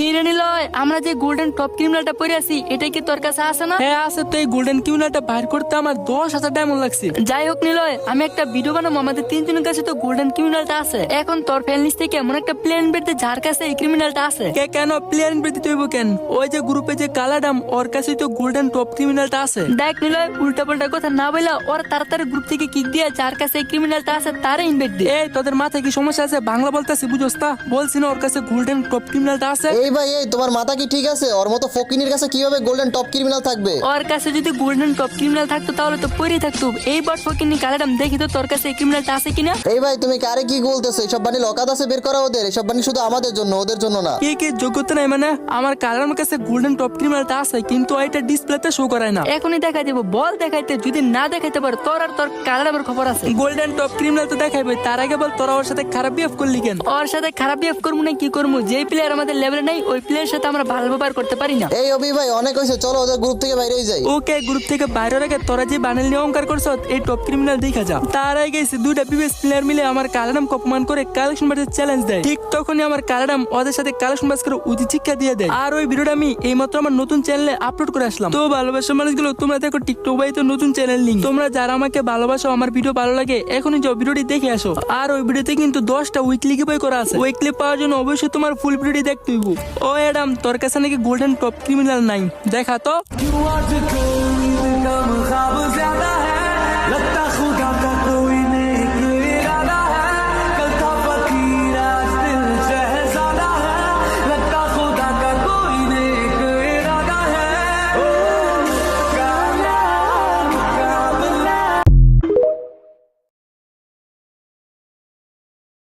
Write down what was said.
কি রে নিলয়, আমরা যে গোল্ডেন টপ ক্রিমিনালটা পরে আছি এটা কি তোর কাছে আছে না? হ্যাঁ আছে তো। এই গোল্ডেন ক্রিমিনালটা বাইর করতে আমার 10,000 ডায়মন্ড লাগছে। যাই হোক নিলয়, আমি একটা ভিডিও বানাবো, আমাদের তিনজনের কাছে তো গোল্ডেন ক্রিমিনালটা আছে। এখন তোর ফ্রেন্ড লিস্ট থেকে এমন একটা প্লেন বেরতে যার কাছে এই ক্রিমিনালটা আছে। কেন প্লেয়ার বেদিতে হইব কেন? ওই যে গ্রুপে যে কালাডাম ওর কাছে তো গোল্ডেন টপ ক্রিমিনালটা আছে। দেখ নিলয়, উল্টা পাল্টা কথা না বইলা ওর তাড়াতাড়ি গ্রুপ থেকে কিক দিয়ে যার কাছে এই ক্রিমিনালটা আছে তারে ইনভাইট দে। এই তোদের মাথায় কি সমস্যা আছে? বাংলা বলতেছি বুঝোস তা? বলছি না ওর কাছে গোল্ডেন টপ ক্রিমিনালটা আছে। এই ভাই, এই তোমার মাথা কি ঠিক আছে? ওর মতো ফকিনির কাছে কিভাবে গোল্ডেন টপ ক্রিমিনাল থাকবে? ওর কাছে যদি গোল্ডেন টপ ক্রিমিনাল থাকতো তাহলে তো পরেই থাকতো। এই বট ফকিনি কালাডাম, দেখি তো তোর কাছে এই ক্রিমিনালটা আছে কিনা। এই ভাই, তুমি কারে কি বলতেছো? এসব বানি লকাত আছে, বের করা ওদের। এসব বানি শুধু আমাদের জন্য, ওদের জন্য না। কি যোগ্যতা নাই মানে? আমার কালাডামের কাছে গোল্ডেন টপ ক্রিমিনালটা আছে কিন্তু এটা ডিসপ্লেতে শো করায় না। এখনই দেখাই দেবো, বল দেখাইতে। যদি না দেখাইতে পারে তোর আর তোর কালাডামের খবর আছে। গোল্ডেন টপ ক্রিমিনাল তো দেখাইবে, তার আগে বল তোরা ওর সাথে খারাপ বিহেভ করলি কেন? ওর সাথে খারাপ বিহেভ করবো না কি করবো? যেই প্লেয়ার আমাদের লেভেলে নাই ওই প্লেয়ারের সাথে আমরা ভালো ব্যবহার করতে পারি না। এই অভি ভাই, অনেক হয়েছে, চলো ওদের গ্রুপ থেকে বাইরেই যাই। ওকে, গ্রুপ থেকে বাইরে রেখে তোরা যে বানাল নিয়ে অহংকার করছ এই টপ ক্রিমিনাল দেখা যা। তার আগে গেছে দুইটা বিবেস প্লেয়ার মিলে আমার কালাডাম অপমান করে কালেকশন বাজে চ্যালেঞ্জ দেয়। ঠিক তখনই আমার কালাডাম ওদের সাথে কালেকশন বাজ করে উচিত শিক্ষা দিয়ে দেয়। আর ওই ভিডিওটা আমি এইমাত্র আমার নতুন চ্যানেলে আপলোড করে আসলাম। তো ভালোবাসা মানুষগুলো, তোমরা দেখো টিকটক বাই তো নতুন চ্যানেল লিঙ্ক। তোমরা যারা আমাকে ভালোবাসো, আমার ভিডিও ভালো লাগে, এখনই যাও ভিডিওটি দেখে আসো। আর ওই ভিডিওতে কিন্তু 10টা উইকলি গিভওয়ে করা আছে। উইকলি পাওয়ার জন্য অবশ্যই তোমার ফুল ভিডিওটি দেখতে হইব। ও অ্যাডাম, তোর কাছে নাকি গোল্ডেন টপ ক্রিমিনাল নাই? দেখা তো।